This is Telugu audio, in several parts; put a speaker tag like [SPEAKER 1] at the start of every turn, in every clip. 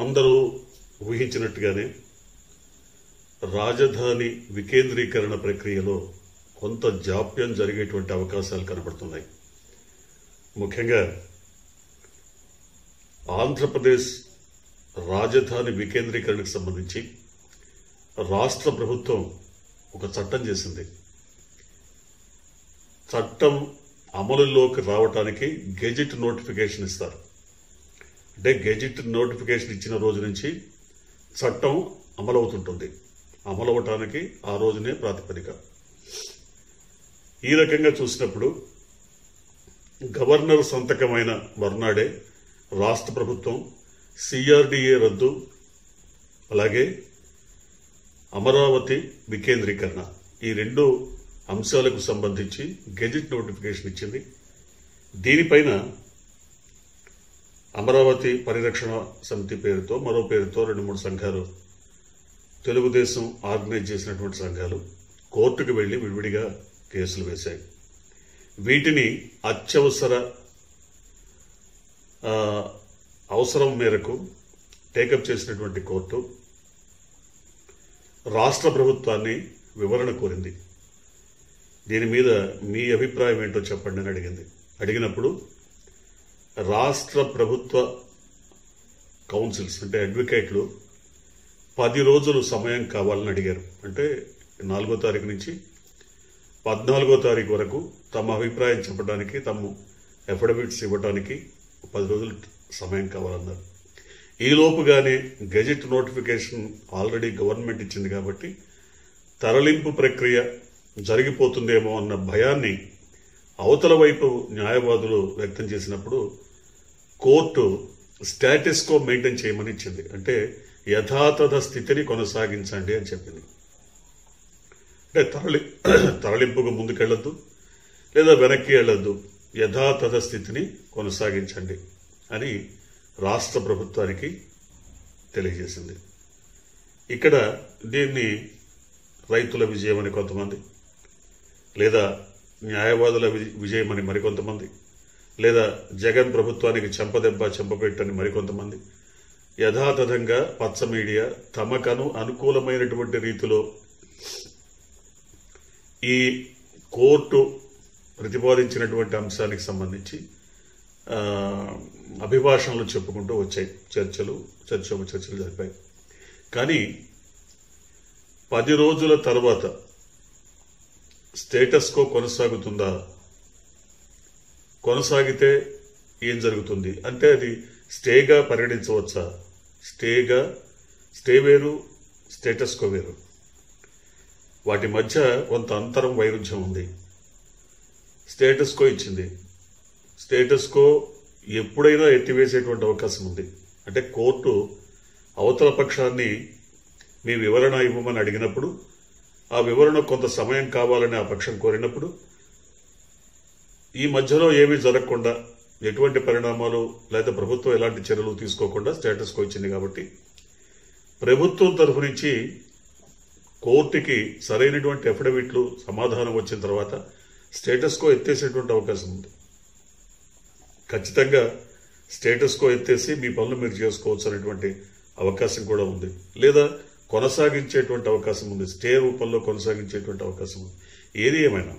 [SPEAKER 1] అందరూ ఊహించినట్టుగానే రాజధాని వికేంద్రీకరణ ప్రక్రియలో కొంత జాప్యం జరిగేటువంటి అవకాశాలు కనబడుతున్నాయి. ముఖ్యంగా ఆంధ్రప్రదేశ్ రాజధాని వికేంద్రీకరణకు సంబంధించి రాష్ట్ర ప్రభుత్వం ఒక చట్టం చేసింది. చట్టం అమలులోకి రావటానికి గెజిట్ నోటిఫికేషన్ ఇస్తారు. అంటే గెజిట్ నోటిఫికేషన్ ఇచ్చిన రోజు నుంచి చట్టం అమలవుతుంటుంది. అమలవటానికి ఆ రోజునే ప్రాతిపదిక. ఈ రకంగా చూసినప్పుడు గవర్నర్ సంతకమైన మర్నాడే రాష్ట్ర ప్రభుత్వం సిఆర్డీఏ రద్దు, అలాగే అమరావతి వికేంద్రీకరణ ఈ రెండు అంశాలకు సంబంధించి గెజిట్ నోటిఫికేషన్ ఇచ్చింది. దీనిపైన అమరావతి పరిరక్షణ సమితి పేరుతో మరో పేరుతో 2-3 సంఘాలు, తెలుగుదేశం ఆర్గనైజ్ చేసినటువంటి సంఘాలు కోర్టుకు వెళ్లి విడివిడిగా కేసులు వేశాయి. వీటిని అత్యవసర అవసరం మేరకు టేకప్ చేసినటువంటి కోర్టు రాష్ట్ర ప్రభుత్వాన్ని వివరణ కోరింది. దీని మీద మీ అభిప్రాయం ఏంటో చెప్పండి అని అడిగింది. అడిగినప్పుడు రాష్ట్ర ప్రభుత్వ కౌన్సిల్స్ అంటే అడ్వకేట్లు 10 రోజులు సమయం కావాలని అడిగారు. అంటే 4వ తారీఖు నుంచి 14వ తారీఖు వరకు తమ అభిప్రాయం చెప్పడానికి, తమ అఫిడవిట్స్ ఇవ్వడానికి 10 రోజులు సమయం కావాలన్నారు. ఈలోపుగానే గెజిట్ నోటిఫికేషన్ ఆల్రెడీ గవర్నమెంట్ ఇచ్చింది కాబట్టి తరలింపు ప్రక్రియ జరిగిపోతుందేమో అన్న భయాన్ని అవతల వైపు న్యాయవాదులు వ్యక్తం చేసినప్పుడు కోర్టు స్టేటస్ కో మెయింటైన్ చేయమని ఇచ్చింది. అంటే యథాతథ స్థితిని కొనసాగించండి అని చెప్పింది. అంటే తరలింపుకు ముందుకెళ్లొద్దు, లేదా వెనక్కి వెళ్లొద్దు, యథాతథ స్థితిని కొనసాగించండి అని రాష్ట్ర ప్రభుత్వానికి తెలియజేసింది. ఇక్కడ దీన్ని రైతుల విజయం అని కొంతమంది, లేదా న్యాయవాదుల విజయం అని మరికొంతమంది, లేదా జగన్ ప్రభుత్వానికి చెంపదెబ్బ చెంపపెట్టని మరికొంతమంది, యథాతథంగా పచ్చ మీడియా తమకను అనుకూలమైనటువంటి రీతిలో ఈ కోర్టు ప్రతిపాదించినటువంటి అంశానికి సంబంధించి అభిభాషణలు చెప్పుకుంటూ వచ్చాయి. చర్చలు జరిపాయి. కానీ 10 రోజుల తర్వాత స్టేటస్ కో కొనసాగుతుందా? కొనసాగితే ఏం జరుగుతుంది? అంటే అది స్టేగా పరిగణించవచ్చా? స్టే వేరు, స్టేటస్ కో వేరు. వాటి మధ్య కొంత అంతరం, వైరుధ్యం ఉంది. స్టేటస్ కో ఇచ్చింది. స్టేటస్ కో ఎప్పుడైనా ఎత్తివేసేటువంటి అవకాశం ఉంది. అంటే కోర్టు అవతల పక్షాన్ని మీ వివరణ ఇవ్వమని అడిగినప్పుడు, ఆ వివరణ కొంత సమయం కావాలని ఆ పక్షం కోరినప్పుడు, ఈ మధ్యలో ఏమీ జరగకుండా, ఎటువంటి పరిణామాలు లేదా ప్రభుత్వం ఎలాంటి చర్యలు తీసుకోకుండా స్టేటస్ కో ఇచ్చింది. కాబట్టి ప్రభుత్వం తరఫు నుంచి కోర్టుకి సరైనటువంటి అఫిడవిట్లు సమాధానం వచ్చిన తర్వాత స్టేటస్ కో ఎత్తేసేటువంటి అవకాశం ఉంది. ఖచ్చితంగా స్టేటస్ కో ఎత్తేసి మీ పనులు మీరు చేసుకోవచ్చు అనేటువంటి అవకాశం కూడా ఉంది. లేదా కొనసాగించేటువంటి అవకాశం ఉంది. స్టే రూపంలో కొనసాగించేటువంటి అవకాశం ఉంది. ఏది ఏమైనా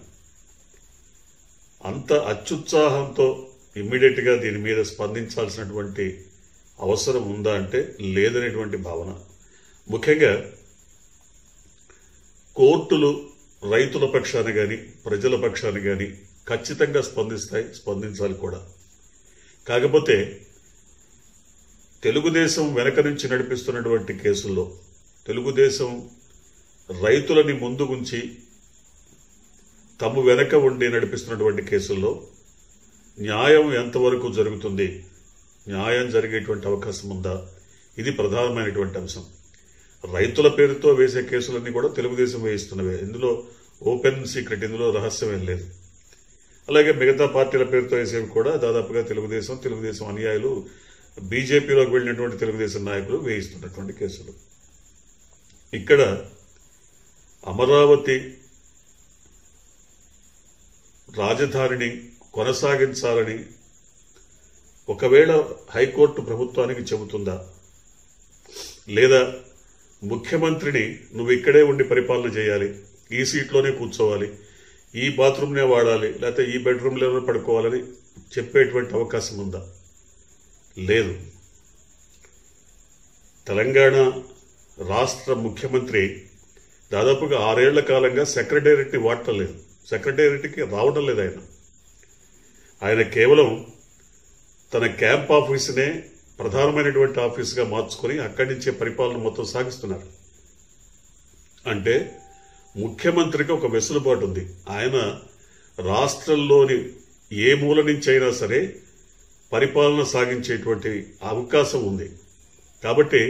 [SPEAKER 1] అంత అత్యుత్సాహంతో ఇమ్మీడియట్ గా దీని మీద స్పందించాల్సినటువంటి అవసరం ఉందా అంటే లేదనేటువంటి భావన. ముఖ్యంగా కోర్టులు రైతుల పక్షాన గాని ప్రజల పక్షాన గాని ఖచ్చితంగా స్పందించాలి కూడా. కాకపోతే తెలుగుదేశం వెనక నుంచి నడిపిస్తున్నటువంటి కేసుల్లో, తెలుగుదేశం రైతులని ముందుగుంచి తమ వెనక ఉండి నడిపిస్తున్నటువంటి కేసుల్లో న్యాయం ఎంతవరకు జరుగుతుంది, న్యాయం జరిగేటువంటి అవకాశం ఉందా, ఇది ప్రధానమైనటువంటి అంశం. రైతుల పేరుతో వేసే కేసులన్నీ కూడా తెలుగుదేశం వేయిస్తున్నవే. ఇందులో ఓపెన్ సీక్రెట్, ఇందులో రహస్యమేం లేదు. అలాగే మిగతా పార్టీల పేరుతో వేసేవి కూడా దాదాపుగా తెలుగుదేశం అనుయాయులు, బీజేపీలోకి వెళ్ళినటువంటి తెలుగుదేశం నాయకులు వేయిస్తున్నటువంటి కేసులు. ఇక్కడ అమరావతి రాజధానిని కొనసాగించాలని ఒకవేళ హైకోర్టు ప్రభుత్వానికి చెబుతుందా, లేదా ముఖ్యమంత్రిని నువ్వు ఇక్కడే ఉండి పరిపాలన చేయాలి, ఈ సీట్లోనే కూర్చోవాలి, ఈ బాత్రూమ్నే వాడాలి, లేకపోతే ఈ బెడ్రూమ్లోనే పడుకోవాలని చెప్పేటువంటి అవకాశం ఉందా? లేదు. తెలంగాణ రాష్ట్ర ముఖ్యమంత్రి దాదాపుగా 6 ఏళ్ల కాలంగా సెక్రటేరియట్ని వాడటం లేదు, సెక్రటేరియట్కి రావడం లేదు. ఆయన కేవలం తన క్యాంప్ ఆఫీసునే ప్రధానమైనటువంటి ఆఫీసుగా మార్చుకొని అక్కడి నుంచే పరిపాలన మొత్తం సాగిస్తున్నారు. అంటే ముఖ్యమంత్రికి ఒక వెసులుబాటు ఉంది. ఆయన రాష్ట్రంలోని ఏ మూల నుంచి అయినా సరే పరిపాలన సాగించేటువంటి అవకాశం ఉంది. కాబట్టి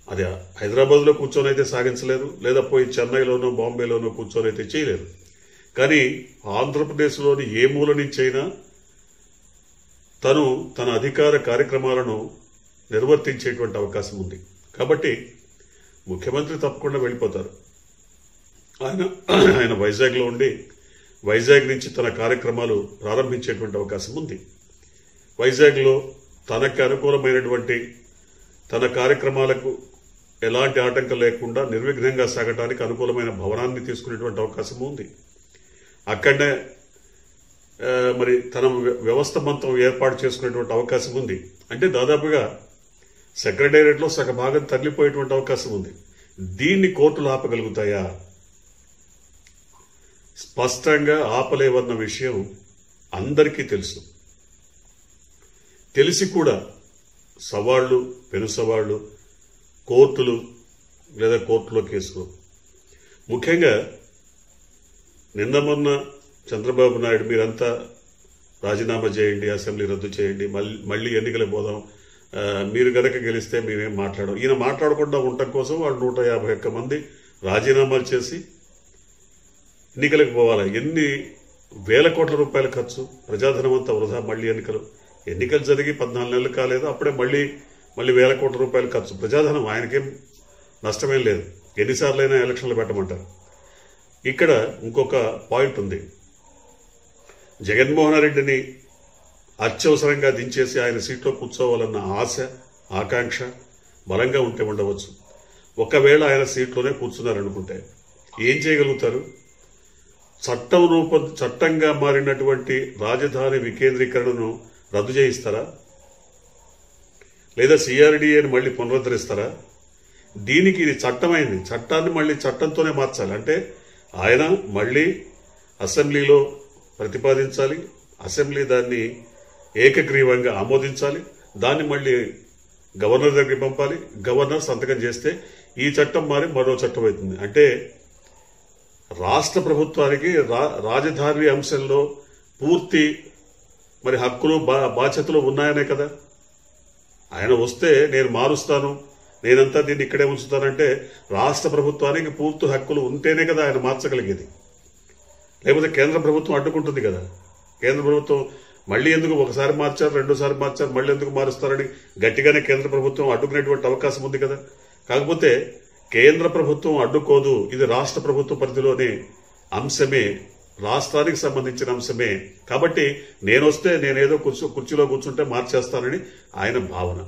[SPEAKER 1] అది హైదరాబాద్లో కూర్చొని అయితే సాగించలేరు, లేదా పోయి చెన్నైలోనో బాంబేలోనో కూర్చొని అయితే చేయలేరు. కానీ ఆంధ్రప్రదేశ్లోని ఏ మూల నుంచైనా తను తన అధికార కార్యక్రమాలను నిర్వర్తించేటువంటి అవకాశం ఉంది. కాబట్టి ముఖ్యమంత్రి తప్పకుండా వెళ్ళిపోతారు. ఆయన వైజాగ్లో ఉండి వైజాగ్ నుంచి తన కార్యక్రమాలు ప్రారంభించేటువంటి అవకాశం ఉంది. వైజాగ్లో తనకు అనుకూలమైనటువంటి తన కార్యక్రమాలకు ఎలాంటి ఆటంకం లేకుండా నిర్విఘ్నంగా సాగడానికి అనుకూలమైన భవనాన్ని తీసుకునేటువంటి అవకాశం ఉంది. అక్కడనే మరి తన వ్యవస్థ మొత్తం ఏర్పాటు చేసుకునేటువంటి అవకాశం ఉంది. అంటే దాదాపుగా సెక్రటేరియట్లో సగ భాగం తరలిపోయేటువంటి అవకాశం ఉంది. దీన్ని కోర్టులు ఆపగలుగుతాయా? స్పష్టంగా ఆపలేవన్న విషయం అందరికీ తెలుసు. తెలిసి కూడా సవాళ్లు, పెను సవాళ్లు, కోర్టులు లేదా కోర్టులో కేసులు. ముఖ్యంగా నిన్న మొన్న చంద్రబాబు నాయుడు మీరంతా రాజీనామా చేయండి, అసెంబ్లీ రద్దు చేయండి, మళ్ళీ ఎన్నికలకు పోదాం, మీరు గనక గెలిస్తే మేమేం మాట్లాడం. ఈయన మాట్లాడకుండా ఉండటం కోసం వాళ్ళు 151 మంది రాజీనామాలు చేసి ఎన్నికలకు పోవాలి. ఎన్ని వేల కోట్ల రూపాయల ఖర్చు, ప్రజాధనం అంతా వృధా. మళ్ళీ ఎన్నికలు జరిగి 14 నెలలు కాలేదు, అప్పుడే మళ్ళీ వేల కోట్ల రూపాయల ఖర్చు. ప్రజాధనం, ఆయనకేం నష్టమేం లేదు. ఎన్నిసార్లైనా ఎలక్షన్లు పెట్టమంటారు. ఇక్కడ ఇంకొక పాయింట్ ఉంది. జగన్మోహన్ రెడ్డిని అత్యవసరంగా దించేసి ఆయన సీట్లో కూర్చోవాలన్న ఆశ, ఆకాంక్ష బలంగా ఉంటే ఉండవచ్చు. ఒకవేళ ఆయన సీట్లోనే కూర్చున్నారనుకుంటే ఏం చేయగలుగుతారు? చట్టంగా మారినటువంటి రాజధాని వికేంద్రీకరణను రద్దు చేయిస్తారా? లేదా సిఆర్డీఏని మళ్ళీ పునరుద్ధరిస్తారా? దీనికి ఇది చట్టమైంది. చట్టాన్ని మళ్ళీ చట్టంతోనే మార్చాలి. అంటే ఆయన మళ్ళీ అసెంబ్లీలో ప్రతిపాదించాలి, అసెంబ్లీ దాన్ని ఏకగ్రీవంగా ఆమోదించాలి, దాన్ని మళ్ళీ గవర్నర్ దగ్గరికి పంపాలి, గవర్నర్ సంతకం చేస్తే ఈ చట్టం మారి మరో చట్టం అవుతుంది. అంటే రాష్ట్ర ప్రభుత్వానికి రాజధాని అంశంలో పూర్తి మరి హక్కులు బాధ్యతలు ఉన్నాయనే కదా. ఆయన వస్తే నేను మారుస్తాను, నేనంతా దీన్ని ఇక్కడే ఉంచుతానంటే రాష్ట్ర ప్రభుత్వానికి పూర్తి హక్కులు ఉంటేనే కదా ఆయన మార్చగలిగేది. లేకపోతే కేంద్ర ప్రభుత్వం అడ్డుకుంటుంది కదా. కేంద్ర ప్రభుత్వం మళ్ళీ ఎందుకు ఒకసారి మార్చారు, రెండోసారి మార్చారు, మళ్ళీ ఎందుకు మారుస్తారని గట్టిగానే కేంద్ర ప్రభుత్వం అడ్డుకునేటువంటి అవకాశం ఉంది కదా. కాకపోతే కేంద్ర ప్రభుత్వం అడ్డుకోదు, ఇది రాష్ట్ర ప్రభుత్వ పరిధిలోనే అంశమే, రాష్ట్రానికి సంబంధించిన అంశమే. కాబట్టి నేనొస్తే నేనేదో కుర్చీలో కూర్చుంటే మార్చేస్తానని ఆయన భావన.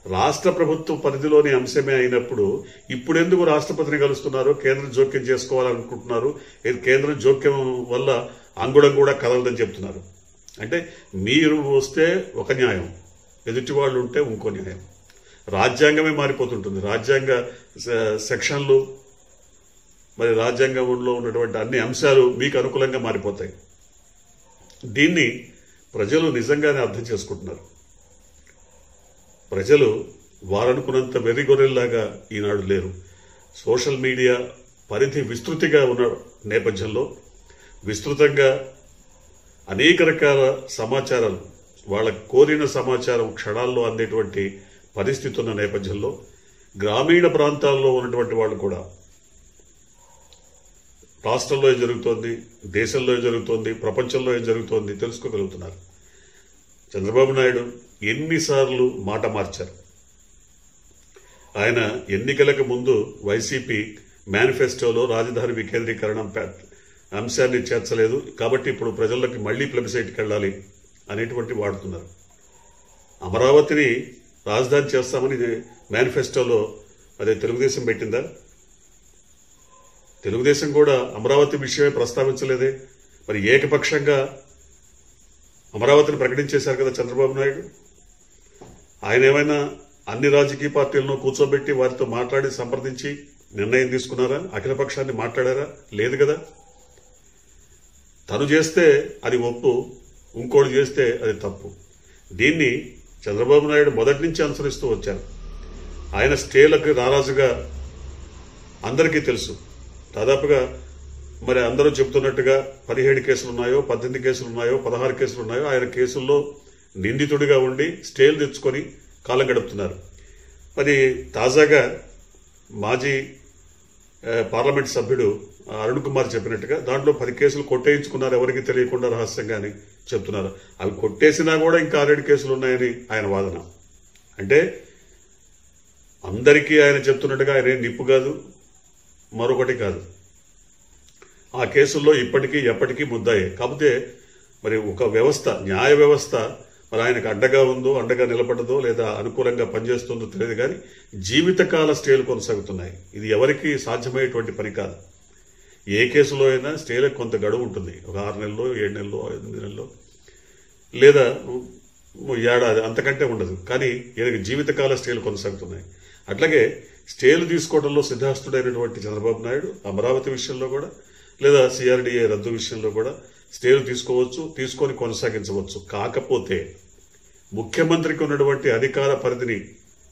[SPEAKER 1] రాష్ట్ర ప్రభుత్వ పరిధిలోని అంశమే అయినప్పుడు ఇప్పుడెందుకు రాష్ట్రపతిని కలుస్తున్నారు, కేంద్రం జోక్యం చేసుకోవాలనుకుంటున్నారు, కేంద్రం జోక్యం వల్ల అంగుళం కూడా కదలదని చెప్తున్నారు. అంటే మీరు వస్తే ఒక న్యాయం, ఎదుటి వాళ్ళు ఉంటే ఇంకో న్యాయం. రాజ్యాంగమే మారిపోతుంటుంది. రాజ్యాంగ సెక్షన్లు మరి రాజ్యాంగంలో ఉన్నటువంటి అన్ని అంశాలు మీకు అనుకూలంగా మారిపోతాయి. దీన్ని ప్రజలు నిజంగానే అర్థం చేసుకుంటున్నారు. ప్రజలు వారనుకున్నంత వెర్రిగొర్రెల్లాగా ఈనాడు లేరు. సోషల్ మీడియా పరిధి విస్తృతిగా ఉన్న నేపథ్యంలో విస్తృతంగా అనేక రకాల సమాచారాలు, వాళ్ళ కోరిన సమాచారం క్షణాల్లో అందేటువంటి పరిస్థితి ఉన్న నేపథ్యంలో గ్రామీణ ప్రాంతాల్లో ఉన్నటువంటి వాళ్ళు కూడా రాష్ట్రంలో ఏం జరుగుతోంది, దేశంలో ఏం జరుగుతోంది, ప్రపంచంలో ఏం జరుగుతోంది తెలుసుకోగలుగుతున్నారు. చంద్రబాబు నాయుడు ఎన్నిసార్లు మాట మార్చారు. ఆయన ఎన్నికలకు ముందు వైసీపీ మేనిఫెస్టోలో రాజధాని వికేంద్రీకరణ అంశాన్ని చేర్చలేదు, కాబట్టి ఇప్పుడు ప్రజల్లోకి మళ్లీ ప్లెబిసైట్కి వెళ్ళాలి అనేటువంటి వాడుతున్నారు. అమరావతిని రాజధాని చేస్తామని మేనిఫెస్టోలో అదే తెలుగుదేశం పెట్టిందా? తెలుగుదేశం కూడా అమరావతి విషయమే ప్రస్తావించలేదే. మరి ఏకపక్షంగా అమరావతిని ప్రకటించేశారు కదా చంద్రబాబు నాయుడు. ఆయన ఏమైనా అన్ని రాజకీయ పార్టీలను కూర్చోబెట్టి వారితో మాట్లాడి సంప్రదించి నిర్ణయం తీసుకున్నారా? అఖిలపక్షాన్ని మాట్లాడారా? లేదు కదా. తను చేస్తే అది ఒప్పు, ఇంకోటి చేస్తే అది తప్పు. దీన్ని చంద్రబాబు నాయుడు మొదటి నుంచి అనుసరిస్తూ వచ్చారు. ఆయన స్టేలకు రారాజుగా అందరికీ తెలుసు. దాదాపుగా మరి అందరూ చెబుతున్నట్టుగా 17 కేసులు ఉన్నాయో, 18 కేసులు ఉన్నాయో, 16 కేసులు ఉన్నాయో, ఆయన కేసుల్లో నిందితుడిగా ఉండి స్టేలు తెచ్చుకొని కాలం గడుపుతున్నారు. మరి తాజాగా మాజీ పార్లమెంట్ సభ్యుడు అరుణ్ కుమార్ చెప్పినట్టుగా దాంట్లో 10 కేసులు కొట్టేయించుకున్నారు, ఎవరికి తెలియకుండా రహస్యంగా అని చెప్తున్నారు. అవి కొట్టేసినా కూడా ఇంకా 6 కేసులు ఉన్నాయని ఆయన వాదన. అంటే అందరికీ ఆయన చెప్తున్నట్టుగా ఆయన ఏం నిప్పు కాదు, మరొకటి కాదు. ఆ కేసుల్లో ఇప్పటికీ ఎప్పటికీ ముద్దాయే. కాకపోతే మరి ఒక వ్యవస్థ, న్యాయ వ్యవస్థ మరి ఆయనకు అడ్డగా ఉందో, అండగా నిలబడదో, లేదా అనుకూలంగా పనిచేస్తుందో తెలియదు కానీ జీవితకాల స్టేలు కొనసాగుతున్నాయి. ఇది ఎవరికి సాధ్యమయ్యేటువంటి పని కాదు. ఏ కేసులో అయినా స్టేలకు కొంత గడువు ఉంటుంది. ఒక 6 నెలల్లో, 7 నెలల్లో, 8 నెలల్లో, లేదా ఏడాది, అంతకంటే ఉండదు. కానీ ఈయనకి జీవితకాల స్టేలు కొనసాగుతున్నాయి. అట్లాగే స్టేలు తీసుకోవడంలో సిద్ధాస్తుడైనటువంటి చంద్రబాబు నాయుడు అమరావతి విషయంలో కూడా, లేదా సిఆర్డీఏ రద్దు విషయంలో కూడా స్టేలు తీసుకోవచ్చు, తీసుకొని కొనసాగించవచ్చు. కాకపోతే ముఖ్యమంత్రికి ఉన్నటువంటి అధికార పరిధిని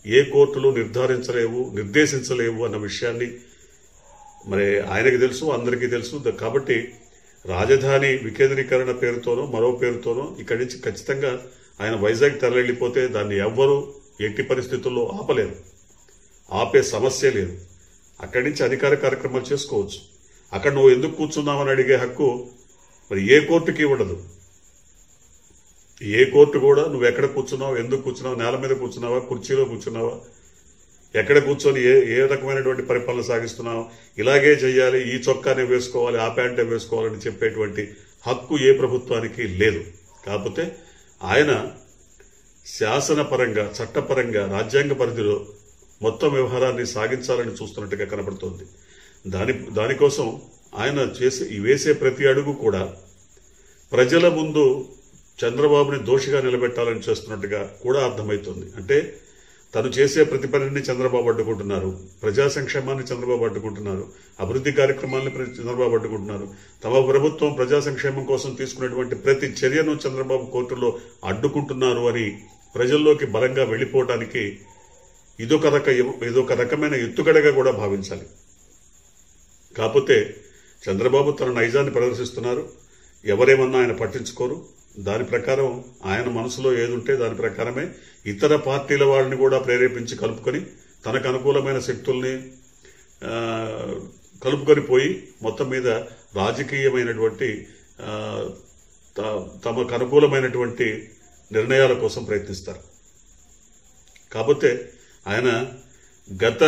[SPEAKER 1] ఏ కోర్టులు నిర్దేశించలేవు అన్న విషయాన్ని మరి ఆయనకి తెలుసు, అందరికీ తెలుసు. కాబట్టి రాజధాని వికేంద్రీకరణ పేరుతోనో మరో పేరుతోనో ఇక్కడి నుంచి ఖచ్చితంగా ఆయన వైజాగ్ తరలిపోతే దాన్ని ఎవ్వరూ ఎట్టి పరిస్థితుల్లో ఆపలేరు. ఆపే సమస్య లేదు. అక్కడి నుంచి అధికార కార్యక్రమాలు చేసుకోవచ్చు. అక్కడ నువ్వు ఎందుకు కూర్చున్నావని అడిగే హక్కు మరి ఏ కోర్టుకి ఉండదు. ఏ కోర్టు కూడా నువ్వు ఎక్కడ కూర్చున్నావు, ఎందుకు కూర్చున్నావు, నేల మీద కూర్చున్నావా, కుర్చీలో కూర్చున్నావా, ఎక్కడ కూర్చొని ఏ రకమైనటువంటి పరిపాలన సాగిస్తున్నావు, ఇలాగే చెయ్యాలి, ఈ చొక్కానే వేసుకోవాలి, ఆ ప్యాంటే వేసుకోవాలని చెప్పేటువంటి హక్కు ఏ ప్రభుత్వానికి లేదు. కాకపోతే ఆయన శాసనపరంగా, చట్టపరంగా, రాజ్యాంగ పరిధిలో మొత్తం వ్యవహారాన్ని సాగించాలని చూస్తున్నట్టుగా కనబడుతోంది. దానికోసం ఆయన వేసే ప్రతి అడుగు కూడా ప్రజల ముందు చంద్రబాబుని దోషిగా నిలబెట్టాలని చేస్తున్నట్టుగా కూడా అర్థమవుతుంది. అంటే తను చేసే ప్రతి పనిని చంద్రబాబు అడ్డుకుంటున్నారు, ప్రజా సంక్షేమాన్ని చంద్రబాబు అడ్డుకుంటున్నారు, అభివృద్ధి కార్యక్రమాలను చంద్రబాబు అడ్డుకుంటున్నారు. తమ ప్రభుత్వం ప్రజా సంక్షేమం కోసం తీసుకున్నటువంటి ప్రతి చర్యను చంద్రబాబు కోర్టులో అడ్డుకుంటున్నారు అని ప్రజల్లోకి బలంగా వెళ్లిపోవడానికి ఇదొక రకమైన ఎత్తుగడగా కూడా భావించాలి. కాకపోతే చంద్రబాబు తన నైజాన్ని ప్రదర్శిస్తున్నారు. ఎవరేమన్నా ఆయన పట్టించుకోరు. దాని ప్రకారం ఆయన మనసులో ఏదుంటే దాని ప్రకారమే ఇతర పార్టీల వాళ్ళని కూడా ప్రేరేపించి కలుపుకొని తనకు అనుకూలమైన శక్తుల్ని కలుపుకొని పోయి మొత్తం మీద రాజకీయమైనటువంటి తమకు అనుకూలమైనటువంటి నిర్ణయాల కోసం ప్రయత్నిస్తారు. కాకపోతే ఆయన గత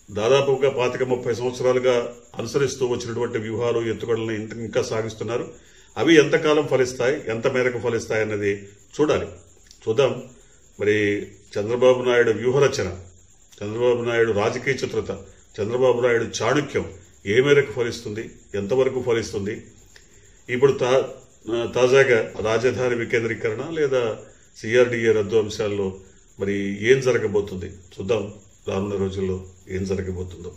[SPEAKER 1] దాదాపుగా 25-30 సంవత్సరాలుగా అనుసరిస్తూ వచ్చినటువంటి వ్యూహాలు, ఎత్తుగడలను ఇంకా సాగిస్తున్నారు. అవి ఎంతకాలం ఫలిస్తాయి, ఎంత మేరకు ఫలిస్తాయి అన్నది చూద్దాం. మరి చంద్రబాబు నాయుడు వ్యూహరచన, చంద్రబాబు నాయుడు రాజకీయ చిత్రత, చంద్రబాబు నాయుడు చాణుక్యం ఏ మేరకు ఫలిస్తుంది, ఎంతవరకు ఫలిస్తుంది. ఇప్పుడు తాజాగా రాజధాని వికేంద్రీకరణ లేదా సిఆర్డీఏ రద్దు అంశాల్లో మరి ఏం జరగబోతుంది చూద్దాం. రానున్న రోజుల్లో ఏం జరగబోతుందో.